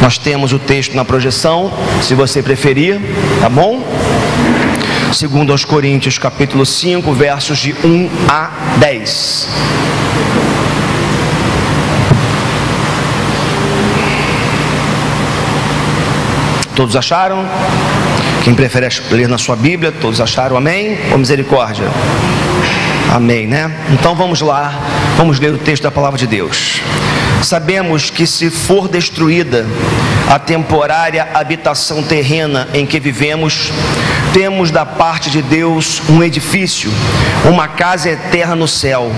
Nós temos o texto na projeção, se você preferir, tá bom? 2 aos Coríntios, capítulo 5, versos de 1 a 10. Todos acharam? Quem prefere ler na sua Bíblia, todos acharam, amém? Ou misericórdia? Amém, né? Então vamos lá, vamos ler o texto da palavra de Deus. Sabemos que se for destruída a temporária habitação terrena em que vivemos, temos da parte de Deus um edifício, uma casa eterna no céu,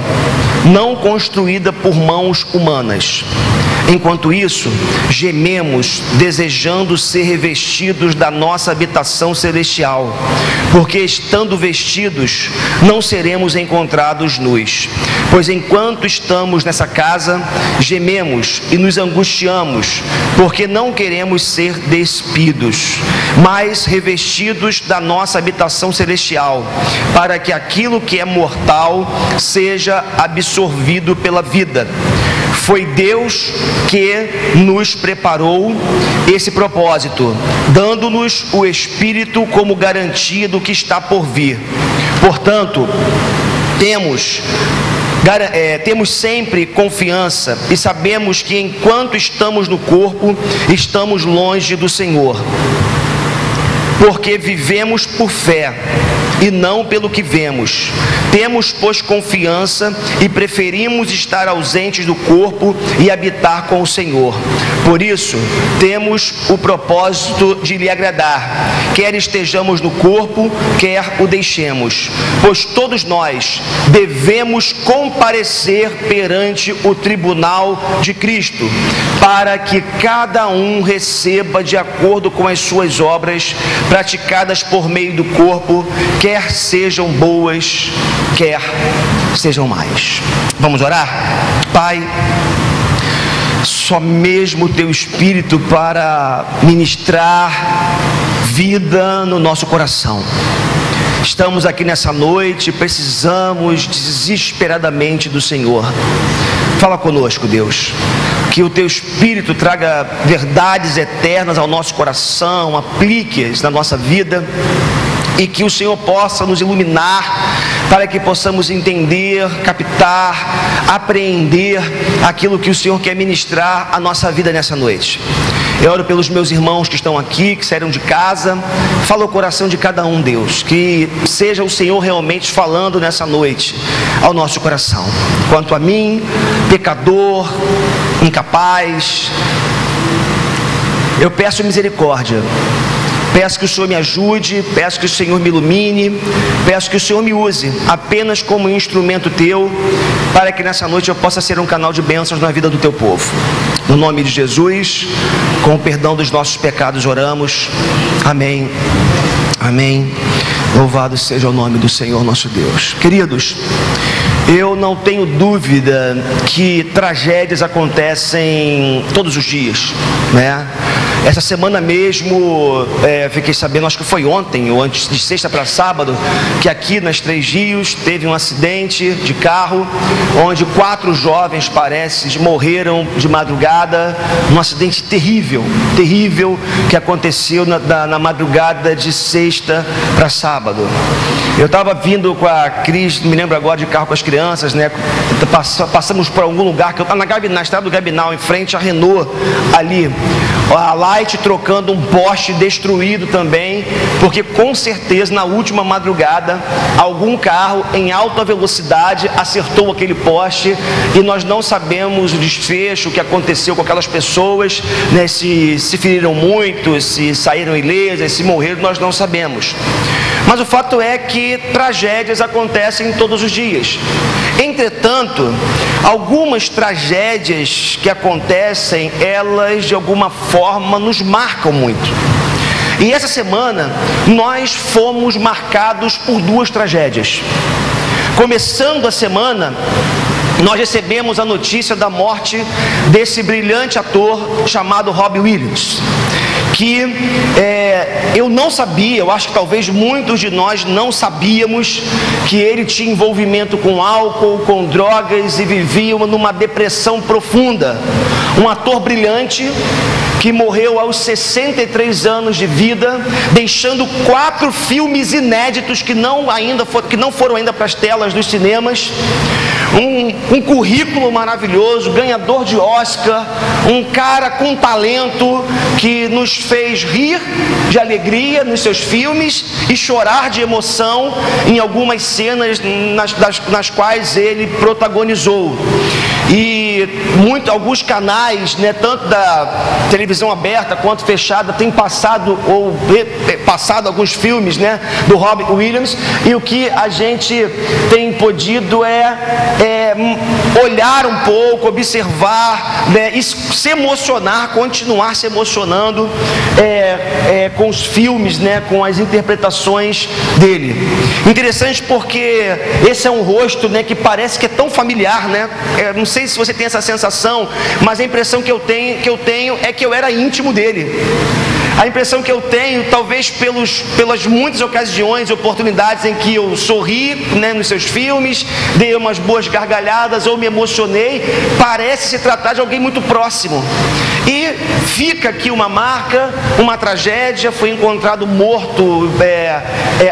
não construída por mãos humanas. Enquanto isso, gememos, desejando ser revestidos da nossa habitação celestial, porque estando vestidos, não seremos encontrados nus. Pois enquanto estamos nessa casa, gememos e nos angustiamos, porque não queremos ser despidos, mas revestidos da nossa habitação celestial, para que aquilo que é mortal seja absorvido pela vida. Foi Deus que nos preparou esse propósito, dando-nos o Espírito como garantia do que está por vir. Portanto, temos sempre confiança e sabemos que enquanto estamos no corpo, estamos longe do Senhor, porque vivemos por fé e não pelo que vemos. Temos, pois, confiança e preferimos estar ausentes do corpo e habitar com o Senhor. Por isso, temos o propósito de lhe agradar, quer estejamos no corpo, quer o deixemos. Pois todos nós devemos comparecer perante o tribunal de Cristo, para que cada um receba de acordo com as suas obras praticadas por meio do corpo, quer sejam boas, quer sejam más. Vamos orar? Pai, só mesmo o Teu Espírito para ministrar vida no nosso coração. Estamos aqui nessa noite, precisamos desesperadamente do Senhor. Fala conosco, Deus, que o Teu Espírito traga verdades eternas ao nosso coração, aplique-as na nossa vida, e que o Senhor possa nos iluminar para que possamos entender, captar, apreender aquilo que o Senhor quer ministrar à nossa vida nessa noite. Eu oro pelos meus irmãos que estão aqui, que saíram de casa. Fala o coração de cada um, Deus, que seja o Senhor realmente falando nessa noite ao nosso coração. Quanto a mim, pecador, incapaz, eu peço misericórdia. Peço que o Senhor me ajude, peço que o Senhor me ilumine, peço que o Senhor me use apenas como instrumento Teu, para que nessa noite eu possa ser um canal de bênçãos na vida do Teu povo. No nome de Jesus, com o perdão dos nossos pecados oramos. Amém. Amém. Louvado seja o nome do Senhor nosso Deus. Queridos, eu não tenho dúvida que tragédias acontecem todos os dias, né? Essa semana mesmo, fiquei sabendo, acho que foi ontem, ou antes de sexta para sábado, que aqui nas Três Rios teve um acidente de carro, onde 4 jovens, parece, morreram de madrugada, um acidente terrível, terrível, que aconteceu na madrugada de sexta para sábado. Eu estava vindo com a Cris, não me lembro agora, de carro com as crianças, né? Passamos por algum lugar, na estrada do Gabinal, em frente à Renault, ali, a Light trocando um poste destruído também, porque com certeza na última madrugada algum carro em alta velocidade acertou aquele poste, e nós não sabemos o desfecho, o que aconteceu com aquelas pessoas, né? Se feriram muito, se saíram ilesas, se morreram, nós não sabemos. Mas o fato é que tragédias acontecem todos os dias. Entretanto, algumas tragédias que acontecem, elas de alguma forma nos marcam muito. E essa semana nós fomos marcados por 2 tragédias. Começando a semana, nós recebemos a notícia da morte desse brilhante ator chamado Robin Williams. que eu não sabia, eu acho que talvez muitos de nós não sabíamos que ele tinha envolvimento com álcool, com drogas e vivia numa depressão profunda. Um ator brilhante que morreu aos 63 anos de vida, deixando 4 filmes inéditos que não foram ainda para as telas dos cinemas. Um currículo maravilhoso, ganhador de Oscar, um cara com talento que nos fez rir de alegria nos seus filmes e chorar de emoção em algumas cenas nas quais ele protagonizou. E alguns canais, né, tanto da televisão aberta quanto fechada, têm passado alguns filmes, né, do Robin Williams, e o que a gente tem podido é olhar um pouco, observar, né, e se emocionar, continuar se emocionando com os filmes, né, com as interpretações dele. Interessante porque esse é um rosto, né, que parece que é tão familiar, né? Não sei se você tem essa sensação, mas a impressão que eu tenho é que eu era íntimo dele. A impressão que eu tenho, talvez pelas muitas ocasiões e oportunidades em que eu sorri, né, nos seus filmes, dei umas boas gargalhadas ou me emocionei, parece se tratar de alguém muito próximo. E fica aqui uma marca, uma tragédia, foi encontrado morto,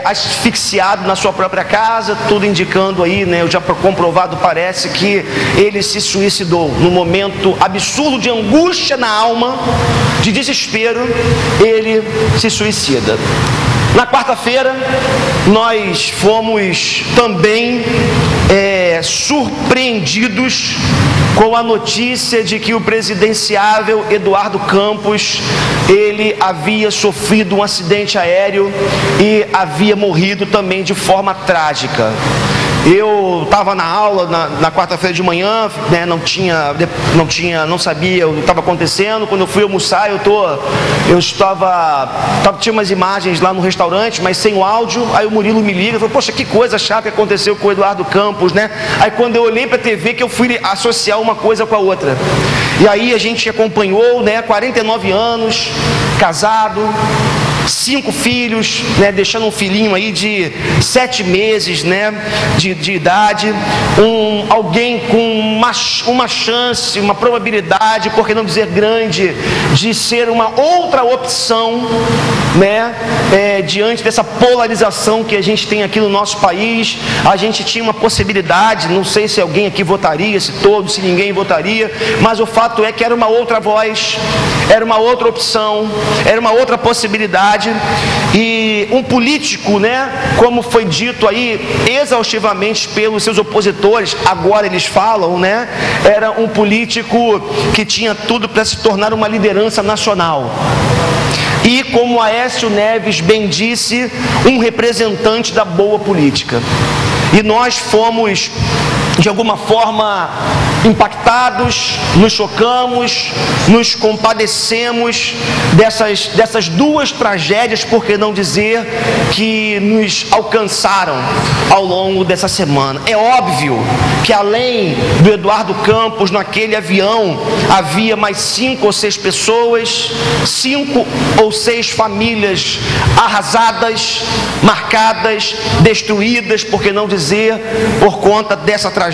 asfixiado na sua própria casa, tudo indicando aí, né, já comprovado parece que ele se suicidou num momento absurdo de angústia na alma, de desespero, ele se suicida. Na quarta-feira, nós fomos também surpreendidos com a notícia de que o presidenciável Eduardo Campos, ele havia sofrido um acidente aéreo e havia morrido também de forma trágica. Eu estava na aula na quarta-feira de manhã, né, não sabia o que estava acontecendo. Quando eu fui almoçar, tinha umas imagens lá no restaurante, mas sem o áudio. Aí o Murilo me liga e falou: poxa, que coisa chata que aconteceu com o Eduardo Campos, né? Aí quando eu olhei para a TV, que eu fui associar uma coisa com a outra. E aí a gente acompanhou, né, 49 anos, casado, 5 filhos, né, deixando um filhinho aí de 7 meses, né, de idade, alguém com uma chance, uma probabilidade, por que não dizer grande, de ser uma outra opção, né, diante dessa polarização que a gente tem aqui no nosso país. A gente tinha uma possibilidade, não sei se alguém aqui votaria, se ninguém votaria, mas o fato é que era uma outra voz, era uma outra opção, era uma outra possibilidade. E um político, né, como foi dito aí exaustivamente pelos seus opositores, agora eles falam, né, era um político que tinha tudo para se tornar uma liderança nacional. E, como Aécio Neves bem disse, um representante da boa política. E nós fomos, de alguma forma, impactados, nos chocamos, nos compadecemos dessas 2 tragédias, por que não dizer, que nos alcançaram ao longo dessa semana. É óbvio que, além do Eduardo Campos, naquele avião havia mais 5 ou 6 pessoas, 5 ou 6 famílias arrasadas, marcadas, destruídas, por que não dizer, por conta dessa tragédia.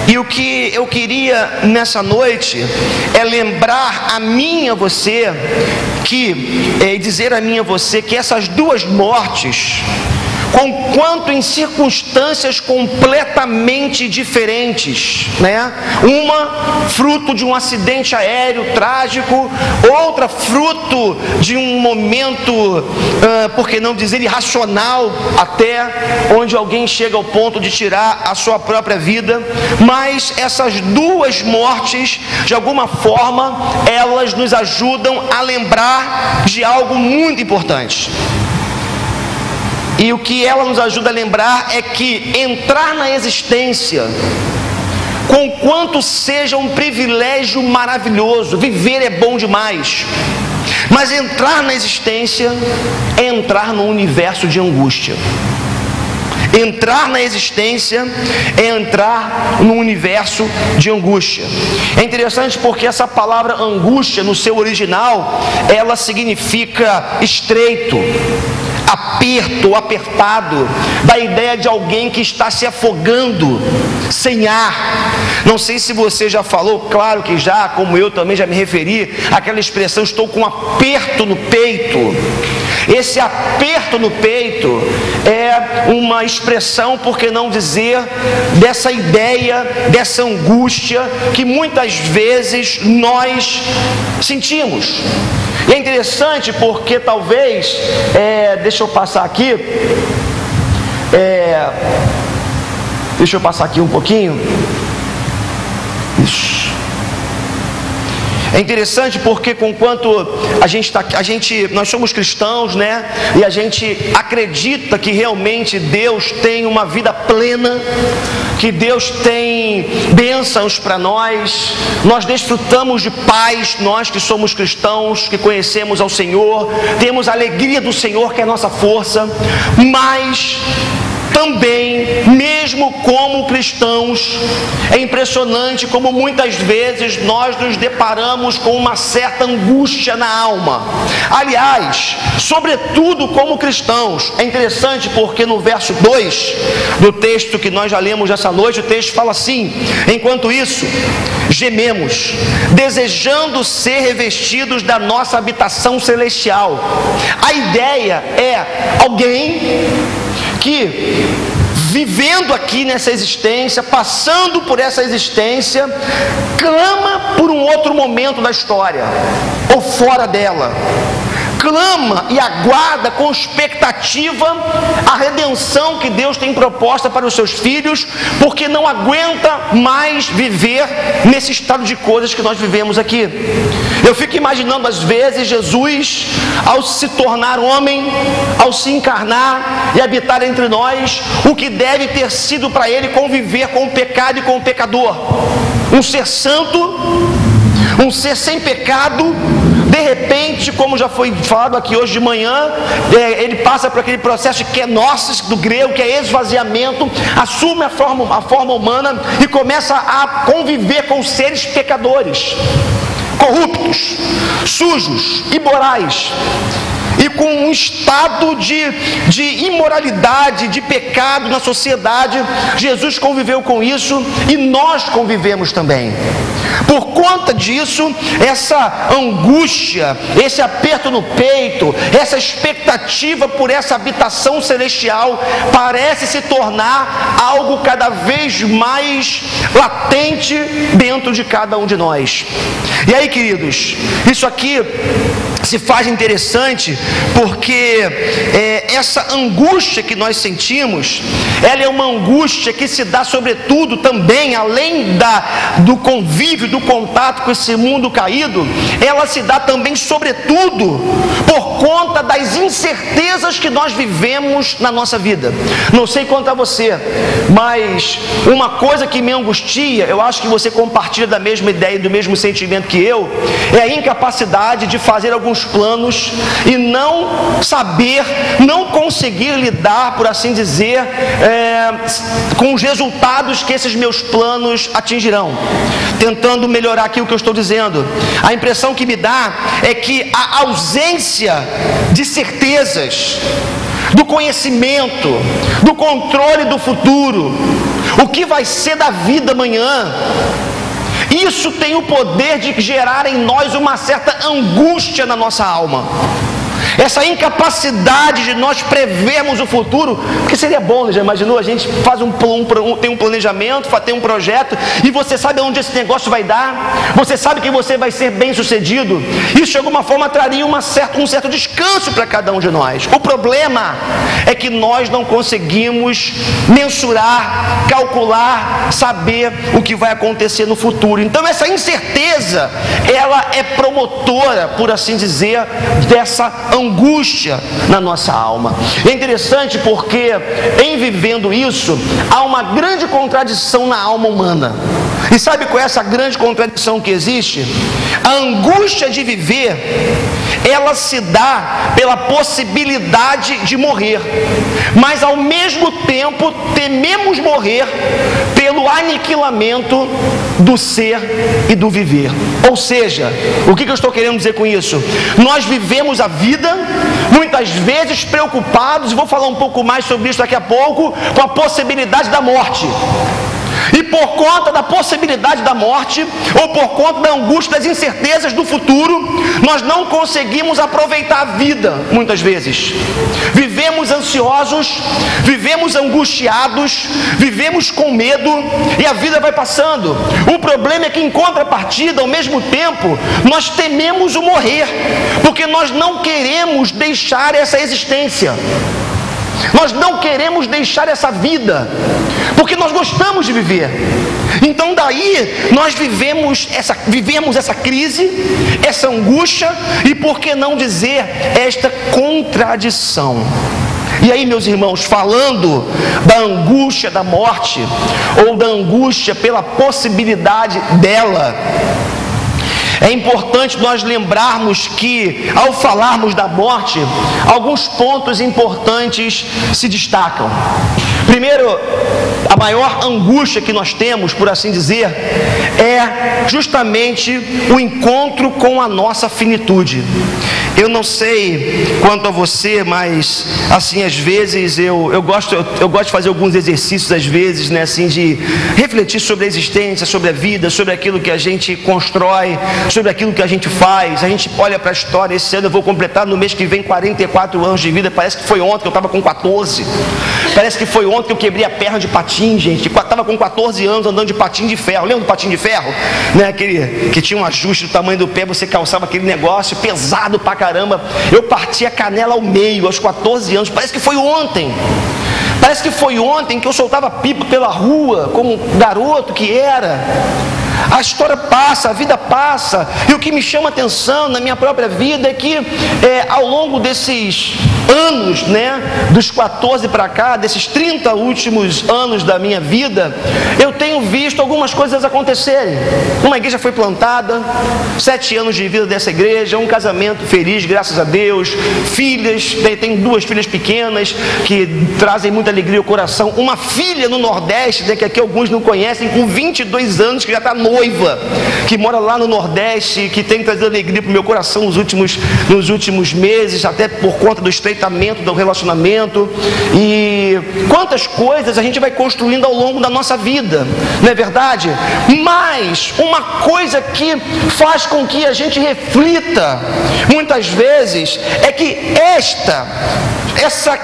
E o que eu queria nessa noite é lembrar a mim e a você dizer a mim e a você que essas 2 mortes, conquanto em circunstâncias completamente diferentes, né? Uma fruto de um acidente aéreo trágico, outra fruto de um momento, por que não dizer, irracional, até onde alguém chega ao ponto de tirar a sua própria vida. Mas essas 2 mortes, de alguma forma, elas nos ajudam a lembrar de algo muito importante. E o que ela nos ajuda a lembrar é que entrar na existência, conquanto seja um privilégio maravilhoso, viver é bom demais, mas entrar na existência é entrar num universo de angústia. Entrar na existência é entrar no universo de angústia. É interessante porque essa palavra angústia, no seu original, ela significa estreito, aperto, apertado, da ideia de alguém que está se afogando, sem ar. Não sei se você já falou, claro que já, como eu também já me referi, àquela expressão, estou com um aperto no peito. Esse aperto no peito é uma expressão, por que não dizer, dessa ideia, dessa angústia que muitas vezes nós sentimos. E é interessante porque talvez, deixa eu passar aqui um pouquinho. Isso. É interessante porque conquanto nós somos cristãos, né? E a gente acredita que realmente Deus tem uma vida plena, que Deus tem bênçãos para nós. Nós desfrutamos de paz, nós que somos cristãos, que conhecemos ao Senhor, temos a alegria do Senhor que é a nossa força, mas também, mesmo como cristãos, é impressionante como muitas vezes nós nos deparamos com uma certa angústia na alma. Aliás, sobretudo como cristãos, é interessante porque no verso 2 do texto que nós já lemos essa noite, o texto fala assim: enquanto isso, gememos, desejando ser revestidos da nossa habitação celestial. A ideia é alguém que, vivendo aqui nessa existência, passando por essa existência, clama por um outro momento da história, ou fora dela. Clama e aguarda com expectativa a redenção que Deus tem proposta para os seus filhos, porque não aguenta mais viver nesse estado de coisas que nós vivemos aqui. Eu fico imaginando às vezes Jesus, ao se tornar homem, ao se encarnar e habitar entre nós, o que deve ter sido para ele conviver com o pecado e com o pecador. Um ser santo, um ser sem pecado. De repente, como já foi falado aqui hoje de manhã, ele passa por aquele processo de kenosis, do grego, que é esvaziamento, assume a forma humana e começa a conviver com seres pecadores, corruptos, sujos, imorais, e com um estado de imoralidade, de pecado na sociedade. Jesus conviveu com isso e nós convivemos também. Por conta disso, essa angústia, esse aperto no peito, essa expectativa por essa habitação celestial parece se tornar algo cada vez mais latente dentro de cada um de nós. E aí, queridos, isso aqui se faz interessante porque essa angústia que nós sentimos, ela é uma angústia que se dá sobretudo também, além do convívio, do contato com esse mundo caído, ela se dá também sobretudo por conta das incertezas que nós vivemos na nossa vida. Não sei quanto a você, mas uma coisa que me angustia, eu acho que você compartilha da mesma ideia e do mesmo sentimento que eu, é a incapacidade de fazer alguns planos e não saber, não conseguir lidar, por assim dizer, com os resultados que esses meus planos atingirão. Tentando melhorar aqui o que eu estou dizendo, a impressão que me dá é que a ausência de certezas, do conhecimento, do controle do futuro, o que vai ser da vida amanhã, isso tem o poder de gerar em nós uma certa angústia na nossa alma. Essa incapacidade de nós prevermos o futuro, porque seria bom, já imaginou? A gente faz tem um planejamento, tem um projeto, e você sabe onde esse negócio vai dar, você sabe que você vai ser bem sucedido. Isso de alguma forma traria um certo descanso para cada um de nós. O problema é que nós não conseguimos mensurar, calcular, saber o que vai acontecer no futuro. Então essa incerteza, ela é promotora, por assim dizer, dessa angústia na nossa alma. É interessante porque, em vivendo isso, há uma grande contradição na alma humana. E sabe qual é essa grande contradição que existe? A angústia de viver, ela se dá pela possibilidade de morrer, mas ao mesmo tempo tememos morrer pelo aniquilamento do ser e do viver. Ou seja, o que eu estou querendo dizer com isso? Nós vivemos a vida, muitas vezes preocupados, e vou falar um pouco mais sobre isso daqui a pouco, com a possibilidade da morte. E por conta da possibilidade da morte, ou por conta da angústia, das incertezas do futuro, nós não conseguimos aproveitar a vida, muitas vezes. Vivemos ansiosos, vivemos angustiados, vivemos com medo, e a vida vai passando. O problema é que, em contrapartida, ao mesmo tempo, nós tememos o morrer, porque nós não queremos deixar essa existência. Nós não queremos deixar essa vida, porque nós gostamos de viver. Então daí nós vivemos essa crise, essa angústia, e por que não dizer esta contradição? E aí, meus irmãos, falando da angústia da morte, ou da angústia pela possibilidade dela, é importante nós lembrarmos que, ao falarmos da morte, alguns pontos importantes se destacam. Primeiro, a maior angústia que nós temos, por assim dizer, é justamente o encontro com a nossa finitude. Eu não sei quanto a você, mas assim, às vezes eu gosto de fazer alguns exercícios, às vezes, né, assim, de refletir sobre a existência, sobre a vida, sobre aquilo que a gente constrói, sobre aquilo que a gente faz. A gente olha para a história. Esse ano eu vou completar, no mês que vem, 44 anos de vida. Parece que foi ontem que eu estava com 14. Parece que foi ontem que eu quebrei a perna de patins, gente. Eu estava com 14 anos andando de patim de ferro. Lembra do patim de ferro? Né? Aquele que tinha um ajuste do tamanho do pé, você calçava aquele negócio pesado pra caramba. Eu parti a canela ao meio aos 14 anos. Parece que foi ontem. Parece que foi ontem que eu soltava pipa pela rua, como garoto que era. A história passa, a vida passa, e o que me chama atenção na minha própria vida é que ao longo desses anos, né, dos 14 para cá, desses 30 últimos anos da minha vida, eu tenho visto algumas coisas acontecerem. Uma igreja foi plantada, 7 anos de vida dessa igreja, um casamento feliz, graças a Deus, filhas, tenho 2 filhas pequenas que trazem muita alegria ao coração, uma filha no Nordeste, né, que aqui alguns não conhecem, com 22 anos, que já está noiva, que mora lá no Nordeste, que tem trazido alegria para o meu coração nos últimos meses, até por conta do estreitamento do relacionamento. E quantas coisas a gente vai construindo ao longo da nossa vida, não é verdade? Mas uma coisa que faz com que a gente reflita muitas vezes é que essa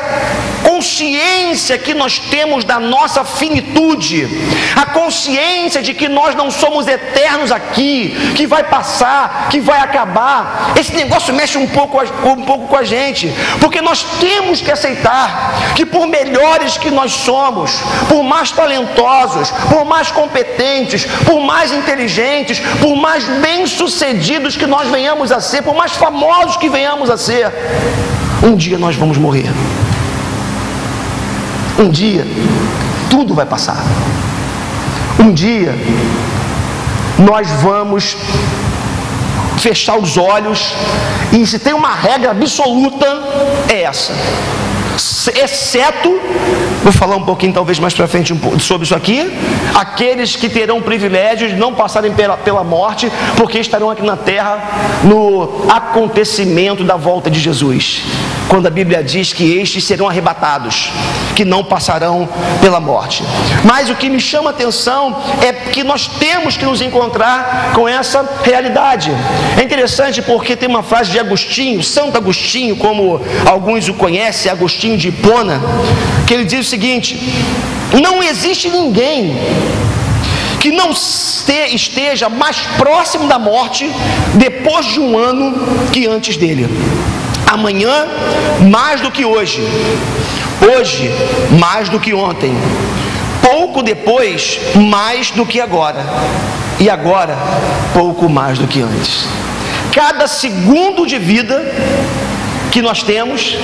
consciência que nós temos da nossa finitude, a consciência de que nós não somos eternos aqui, que vai passar, que vai acabar, esse negócio mexe um pouco com a gente, porque nós temos que aceitar que, por melhores que nós somos, por mais talentosos, por mais competentes, por mais inteligentes, por mais bem-sucedidos que nós venhamos a ser, por mais famosos que venhamos a ser, um dia nós vamos morrer. Um dia tudo vai passar. Um dia nós vamos fechar os olhos, e se tem uma regra absoluta, é essa. Exceto, vou falar um pouquinho talvez mais para frente sobre isso aqui, aqueles que terão o privilégio de não passarem pela morte, porque estarão aqui na terra no acontecimento da volta de Jesus, quando a Bíblia diz que estes serão arrebatados, que não passarão pela morte. Mas o que me chama a atenção é que nós temos que nos encontrar com essa realidade. É interessante porque tem uma frase de Agostinho, Santo Agostinho, como alguns o conhecem, Agostinho de Hipona, que ele diz o seguinte: não existe ninguém que não esteja mais próximo da morte depois de um ano que antes dele. Amanhã mais do que hoje, hoje mais do que ontem, pouco depois mais do que agora, e agora pouco mais do que antes. Cada segundo de vida que nós temos,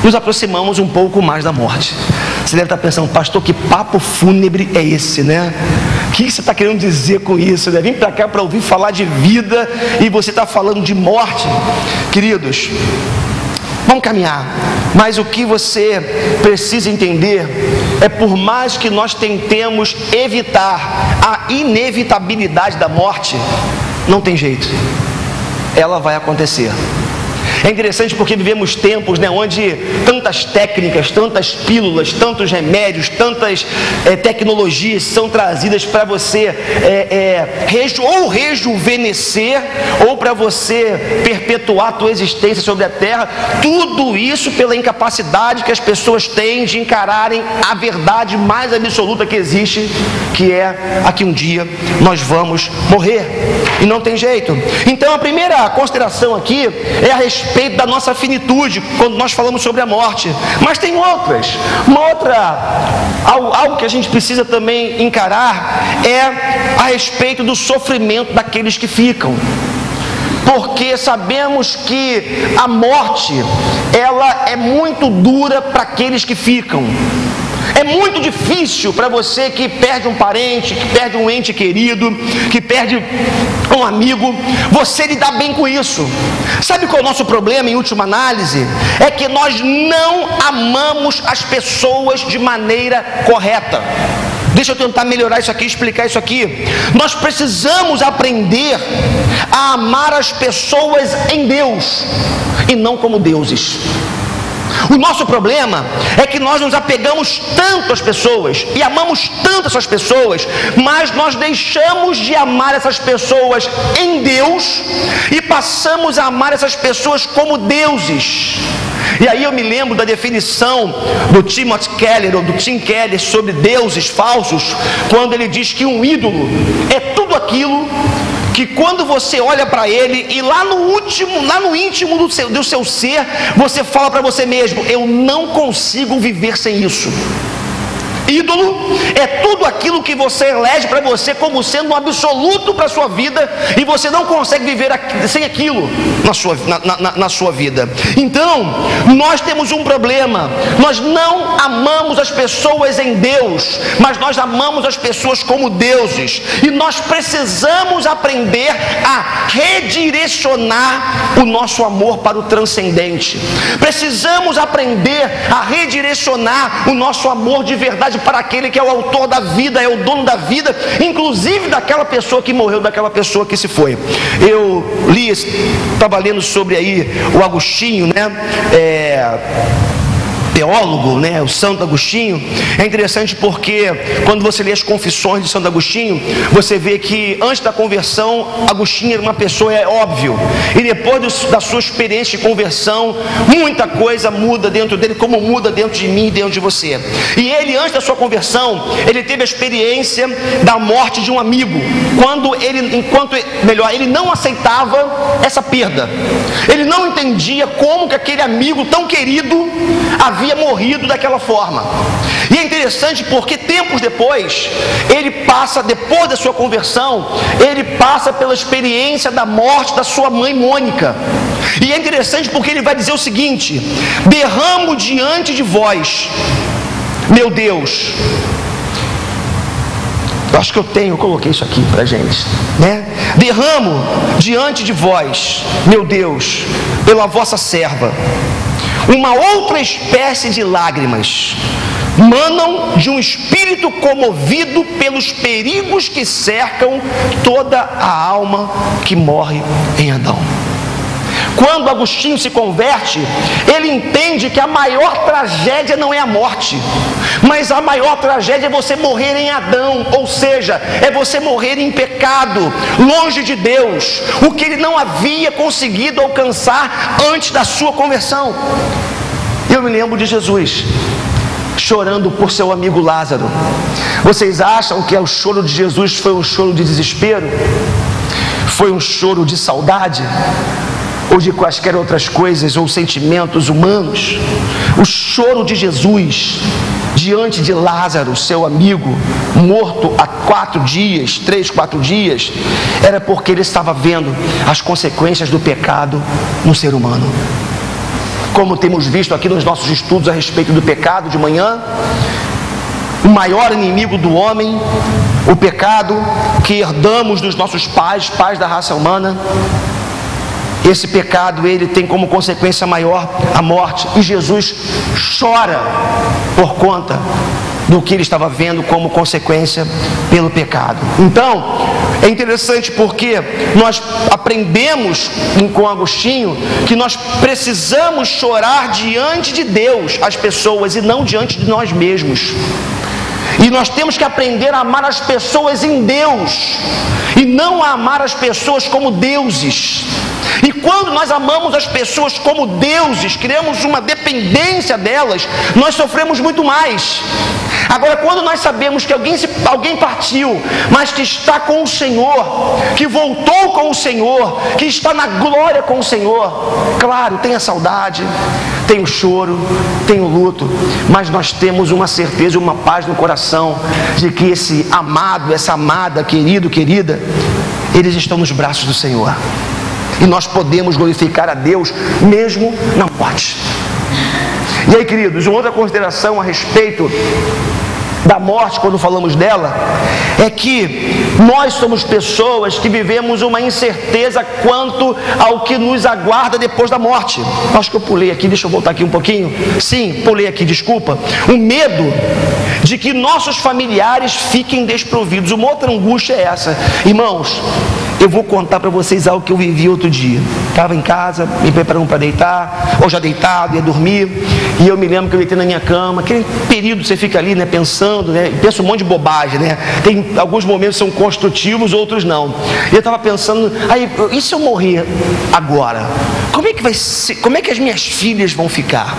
nos aproximamos um pouco mais da morte. Você deve estar pensando, pastor, que papo fúnebre é esse, né? O que você está querendo dizer com isso, né? Vim para cá para ouvir falar de vida e você está falando de morte. Queridos, vamos caminhar, mas o que você precisa entender é, por mais que nós tentemos evitar a inevitabilidade da morte, não tem jeito, ela vai acontecer. É interessante porque vivemos tempos, né, onde tantas técnicas, tantas pílulas, tantos remédios, tantas tecnologias são trazidas para você ou rejuvenescer, ou para você perpetuar a tua existência sobre a terra. Tudo isso pela incapacidade que as pessoas têm de encararem a verdade mais absoluta que existe, que é a que um dia nós vamos morrer, e não tem jeito. Então a primeira consideração aqui é a respeito da nossa finitude, quando nós falamos sobre a morte. Mas tem outras. Algo que a gente precisa também encarar é a respeito do sofrimento daqueles que ficam. Porque sabemos que a morte, ela é muito dura para aqueles que ficam. É muito difícil para você que perde um parente, que perde um ente querido, que perde um amigo, você lidar bem com isso. Sabe qual é o nosso problema, em última análise? É que nós não amamos as pessoas de maneira correta. Deixa eu tentar melhorar isso aqui, explicar isso aqui. Nós precisamos aprender a amar as pessoas em Deus e não como deuses. O nosso problema é que nós nos apegamos tanto às pessoas e amamos tanto essas pessoas, mas nós deixamos de amar essas pessoas em Deus e passamos a amar essas pessoas como deuses. E aí eu me lembro da definição do Timothy Keller, ou do Tim Keller, sobre deuses falsos, quando ele diz que um ídolo é tudo aquilo que quando você olha para ele e lá no íntimo do seu ser, você fala para você mesmo, eu não consigo viver sem isso. Ídolo é tudo aquilo que você elege para você como sendo um absoluto para a sua vida, e você não consegue viver sem aquilo na sua vida. Então, nós temos um problema. Nós não amamos as pessoas em Deus, mas nós amamos as pessoas como deuses. E nós precisamos aprender a redirecionar o nosso amor para o transcendente. Precisamos aprender a redirecionar o nosso amor de verdade para aquele que é o autor da vida, é o dono da vida, inclusive daquela pessoa que morreu, daquela pessoa que se foi. Eu estava lendo sobre aí o Agostinho, né? Teólogo, né, o Santo Agostinho. É interessante porque quando você lê as Confissões de Santo Agostinho, você vê que antes da conversão, Agostinho era uma pessoa, é óbvio, e depois da sua experiência de conversão, muita coisa muda dentro dele, como muda dentro de mim e dentro de você. E ele, antes da sua conversão, ele teve a experiência da morte de um amigo, ele não aceitava essa perda. Ele não entendia como que aquele amigo tão querido havia morrido daquela forma. E é interessante porque tempos depois, depois da sua conversão, ele passa pela experiência da morte da sua mãe Mônica. E é interessante porque ele vai dizer o seguinte: derramo diante de vós, meu Deus. Eu acho que eu coloquei isso aqui pra gente, né? Derramo diante de vós, meu Deus, pela vossa serva, uma outra espécie de lágrimas, manam de um espírito comovido pelos perigos que cercam toda a alma que morre em Adão. Quando Agostinho se converte, ele entende que a maior tragédia não é a morte, mas a maior tragédia é você morrer em Adão, ou seja, é você morrer em pecado, longe de Deus, o que ele não havia conseguido alcançar antes da sua conversão. Eu me lembro de Jesus chorando por seu amigo Lázaro. Vocês acham que o choro de Jesus foi um choro de desespero? Foi um choro de saudade? Ou de quaisquer outras coisas ou sentimentos humanos? O choro de Jesus diante de Lázaro, seu amigo, morto há 3, 4 dias, era porque ele estava vendo as consequências do pecado no ser humano. Como temos visto aqui nos nossos estudos a respeito do pecado de manhã, o maior inimigo do homem, o pecado que herdamos dos nossos pais da raça humana. Esse pecado, ele tem como consequência maior a morte, e Jesus chora por conta do que ele estava vendo como consequência pelo pecado. Então, é interessante porque nós aprendemos com Agostinho que nós precisamos chorar diante de Deus, as pessoas, e não diante de nós mesmos. E nós temos que aprender a amar as pessoas em Deus, e não a amar as pessoas como deuses. E quando nós amamos as pessoas como deuses, criamos uma dependência delas, nós sofremos muito mais. Agora, quando nós sabemos que alguém partiu, mas que está com o Senhor, que voltou com o Senhor, que está na glória com o Senhor, claro, tem a saudade, tem o choro, tem o luto, mas nós temos uma certeza, uma paz no coração, de que esse amado, essa amada, querido, querida, eles estão nos braços do Senhor. E nós podemos glorificar a Deus mesmo na morte. E aí, queridos, uma outra consideração a respeito da morte, quando falamos dela, é que nós somos pessoas que vivemos uma incerteza quanto ao que nos aguarda depois da morte. Acho que eu pulei aqui, deixa eu voltar aqui um pouquinho. Sim, pulei aqui, desculpa. O medo de que nossos familiares fiquem desprovidos. Uma outra angústia é essa. Irmãos, eu vou contar para vocês algo que eu vivi outro dia. Estava em casa, me preparando para deitar, ou já deitado, ia dormir, e eu me lembro que eu deitei na minha cama. Aquele período que você fica ali, né, pensando, né, e pensa um monte de bobagem, né? Tem alguns momentos que são construtivos, outros não. E eu estava pensando, aí, e se eu morrer agora? Como é que vai ser? Como é que as minhas filhas vão ficar?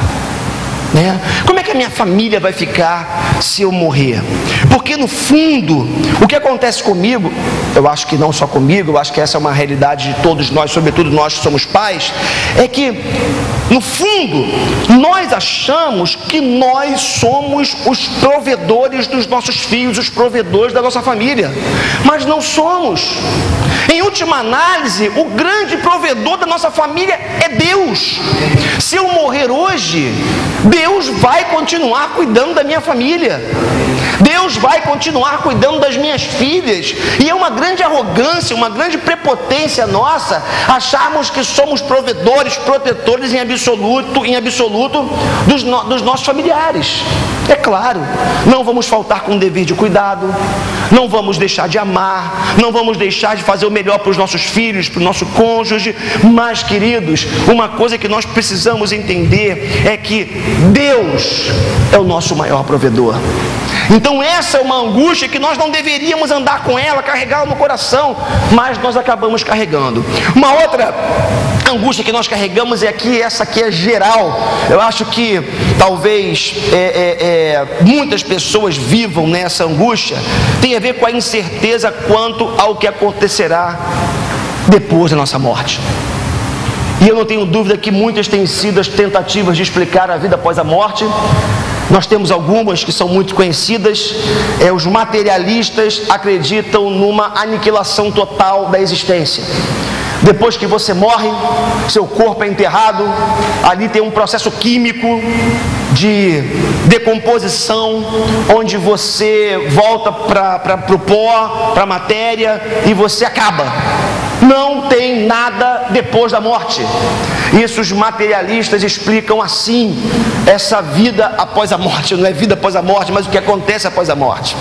Né? Como é que a minha família vai ficar se eu morrer? Porque no fundo, o que acontece comigo, eu acho que não só comigo, eu acho que essa é uma realidade de todos nós, sobretudo nós que somos pais, é que no fundo nós achamos que nós somos os provedores dos nossos filhos, os provedores da nossa família, mas não somos. Em última análise, o grande provedor da nossa família é Deus. Se eu morrer hoje, Deus vai continuar cuidando da minha família, Deus vai continuar cuidando das minhas filhas. E é uma grande arrogância, uma grande prepotência nossa acharmos que somos provedores, protetores em absoluto dos nossos familiares. É claro, não vamos faltar com o dever de cuidado, não vamos deixar de amar, não vamos deixar de fazer o melhor para os nossos filhos, para o nosso cônjuge, mas, queridos, uma coisa que nós precisamos entender é que Deus é o nosso maior provedor. Então essa é uma angústia que nós não deveríamos andar com ela, carregá-la no coração, mas nós acabamos carregando. Uma outra angústia que nós carregamos é aqui, essa aqui é geral. Eu acho que talvez muitas pessoas vivam nessa angústia, tem a ver com a incerteza quanto ao que acontecerá depois da nossa morte. E eu não tenho dúvida que muitas têm sido as tentativas de explicar a vida após a morte. Nós temos algumas que são muito conhecidas. Os materialistas acreditam numa aniquilação total da existência. Depois que você morre, seu corpo é enterrado, ali tem um processo químico de decomposição, onde você volta para o pó, para a matéria, e você acaba. Não tem nada depois da morte. Isso os materialistas explicam assim, essa vida após a morte. Não é vida após a morte, mas o que acontece após a morte.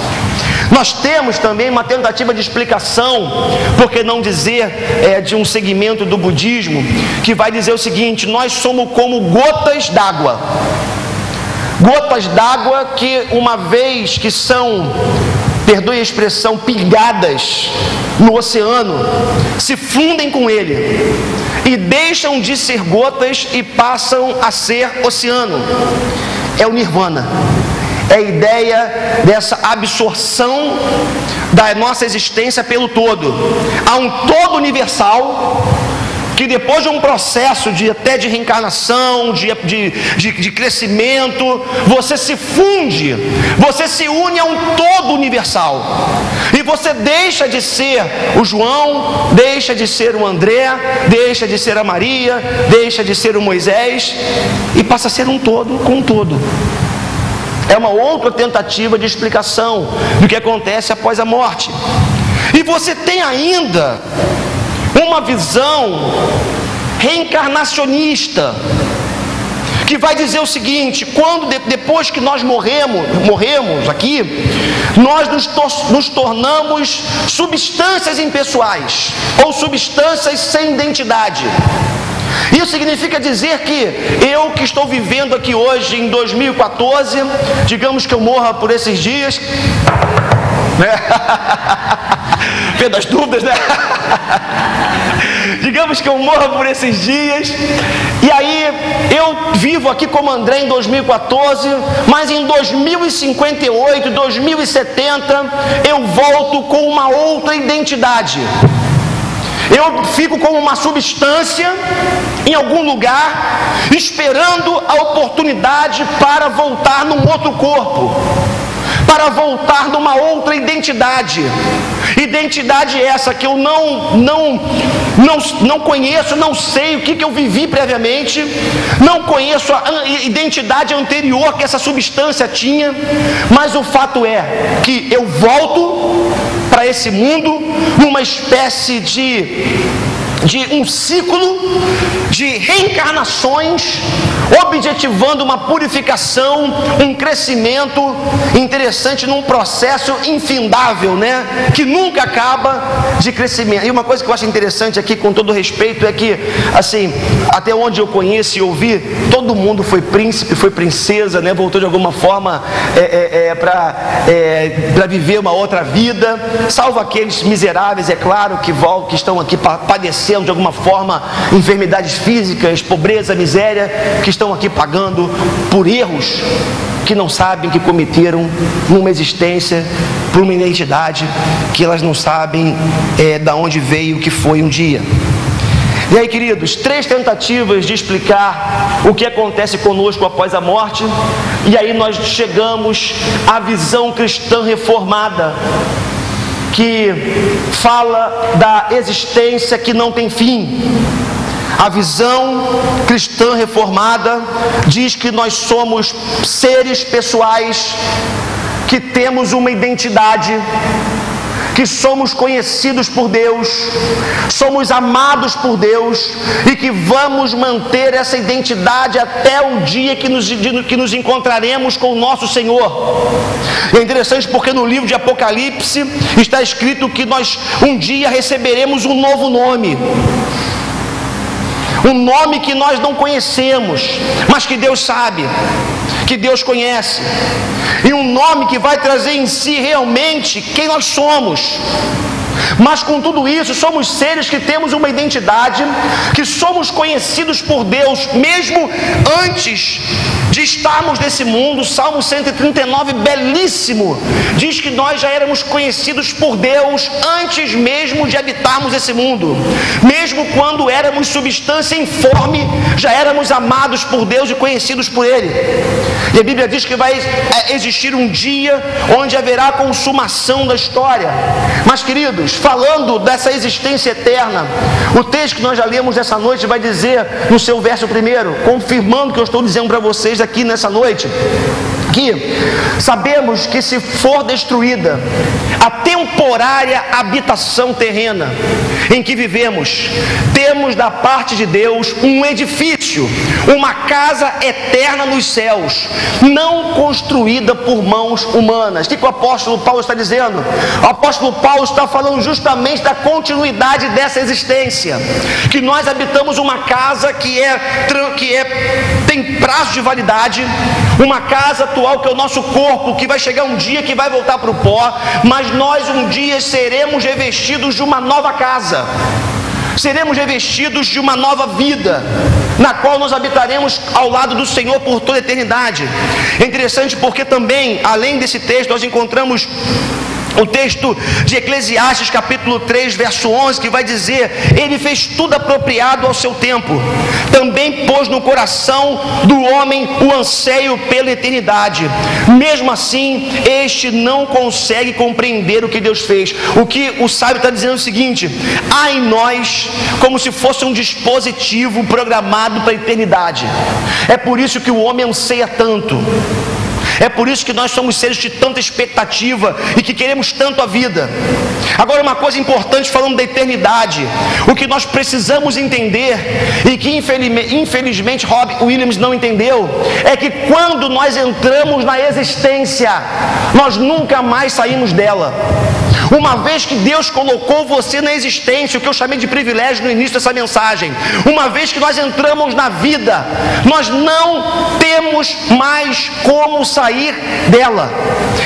Nós temos também uma tentativa de explicação, por que não dizer, de um segmento do budismo, que vai dizer o seguinte: nós somos como gotas d'água. Gotas d'água que, uma vez que são, perdoe a expressão, pingadas no oceano, se fundem com ele e deixam de ser gotas e passam a ser oceano. É o nirvana. É a ideia dessa absorção da nossa existência pelo todo. Há um todo universal que, depois de um processo até de reencarnação, de crescimento, você se funde, você se une a um todo universal, e você deixa de ser o João, deixa de ser o André, deixa de ser a Maria, deixa de ser o Moisés, e passa a ser um todo com um todo. É uma outra tentativa de explicação do que acontece após a morte. E você tem ainda uma visão reencarnacionista, que vai dizer o seguinte: quando depois que nós morremos aqui, nós nos tornamos substâncias impessoais, ou substâncias sem identidade. Isso significa dizer que eu que estou vivendo aqui hoje em 2014, digamos que eu morra por esses dias, Fê das dúvidas, né? Digamos que eu morra por esses dias, e aí eu vivo aqui como André em 2014, mas em 2058, 2070, eu volto com uma outra identidade. Eu fico como uma substância em algum lugar, esperando a oportunidade para voltar num outro corpo, para voltar numa outra identidade. Identidade essa que eu não conheço, não sei o que eu vivi previamente, não conheço a identidade anterior que essa substância tinha, mas o fato é que eu volto para esse mundo numa espécie de um ciclo de reencarnações, objetivando uma purificação, um crescimento interessante, num processo infindável, né? Que nunca acaba de crescimento. E uma coisa que eu acho interessante aqui, com todo respeito, é que, assim, até onde eu conheço e ouvi, todo mundo foi príncipe, foi princesa, né? Voltou de alguma forma para viver uma outra vida, salvo aqueles miseráveis, é claro, que estão aqui padecendo de alguma forma enfermidades físicas, pobreza, miséria, que estão aqui pagando por erros que não sabem que cometeram numa existência, por uma identidade que elas não sabem da onde veio, o que foi um dia. E aí, queridos, 3 tentativas de explicar o que acontece conosco após a morte, e aí nós chegamos à visão cristã reformada, que fala da existência que não tem fim. A visão cristã reformada diz que nós somos seres pessoais, que temos uma identidade, que somos conhecidos por Deus, somos amados por Deus, e que vamos manter essa identidade até o dia que nos encontraremos com o nosso Senhor. É interessante porque no livro de Apocalipse está escrito que nós um dia receberemos um novo nome, um nome que nós não conhecemos, mas que Deus sabe, que Deus conhece, e um nome que vai trazer em si realmente quem nós somos. Mas com tudo isso, somos seres que temos uma identidade, que somos conhecidos por Deus mesmo antes de estarmos nesse mundo. Salmo 139, belíssimo, diz que nós já éramos conhecidos por Deus antes mesmo de habitarmos esse mundo. Mesmo quando éramos substância informe, já éramos amados por Deus e conhecidos por Ele. E a Bíblia diz que vai existir um dia onde haverá a consumação da história. Mas, queridos, falando dessa existência eterna, o texto que nós já lemos nessa noite vai dizer no seu verso 1, confirmando o que eu estou dizendo para vocês aqui nessa noite, que sabemos que se for destruída a temporária habitação terrena em que vivemos, temos da parte de Deus um edifício, uma casa eterna nos céus, não construída por mãos humanas. O que o apóstolo Paulo está dizendo? O apóstolo Paulo está falando justamente da continuidade dessa existência, que nós habitamos uma casa que tem prazo de validade, uma casa atual que é o nosso corpo, que vai chegar um dia que vai voltar para o pó, mas nós um dia seremos revestidos de uma nova casa, seremos revestidos de uma nova vida, na qual nós habitaremos ao lado do Senhor por toda a eternidade. É interessante porque também, além desse texto, nós encontramos o texto de Eclesiastes capítulo 3, verso 11, que vai dizer: Ele fez tudo apropriado ao seu tempo, também pôs no coração do homem o anseio pela eternidade. Mesmo assim, este não consegue compreender o que Deus fez. O que o sábio está dizendo é o seguinte: há em nós como se fosse um dispositivo programado para a eternidade. É por isso que o homem anseia tanto. É por isso que nós somos seres de tanta expectativa e que queremos tanto a vida. Agora, uma coisa importante falando da eternidade, o que nós precisamos entender e que infelizmente Robbie Williams não entendeu, é que quando nós entramos na existência, nós nunca mais saímos dela. Uma vez que Deus colocou você na existência, o que eu chamei de privilégio no início dessa mensagem, uma vez que nós entramos na vida, nós não temos mais como sair dela.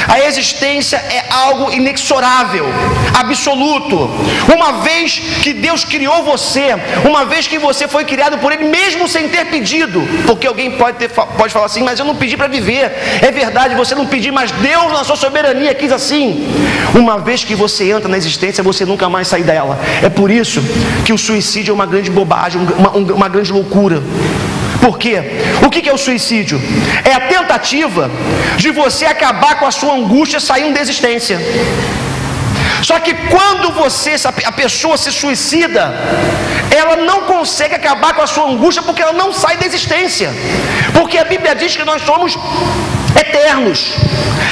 A existência é algo inexorável, absoluto. Uma vez que Deus criou você, uma vez que você foi criado por Ele, mesmo sem ter pedido, porque alguém pode falar assim, mas eu não pedi para viver. É verdade, você não pediu, mas Deus na sua soberania quis assim. Uma vez que você entra na existência, você nunca mais sai dela. É por isso que o suicídio é uma grande bobagem, uma grande loucura. Por quê? O que é o suicídio? É a tentativa de você acabar com a sua angústia saindo da existência. Só que quando a pessoa se suicida, ela não consegue acabar com a sua angústia porque ela não sai da existência. Porque a Bíblia diz que nós somos eternos,